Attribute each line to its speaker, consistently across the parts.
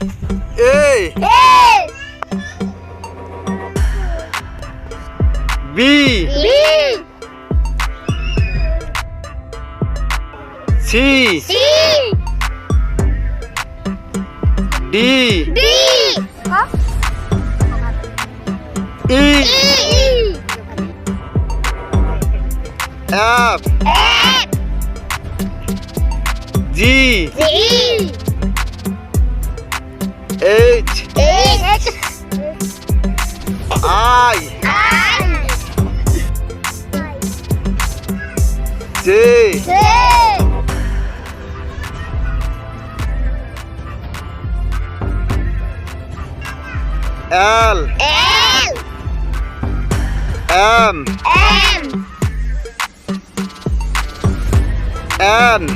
Speaker 1: A B C D E F G H I J L M N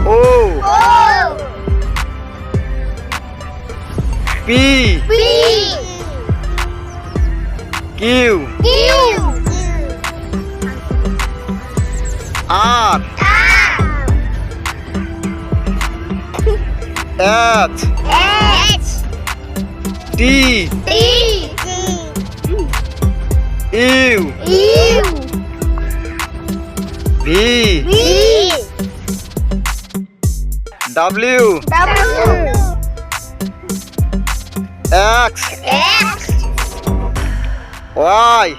Speaker 1: O P Q R S T U V W X Y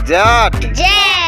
Speaker 1: Z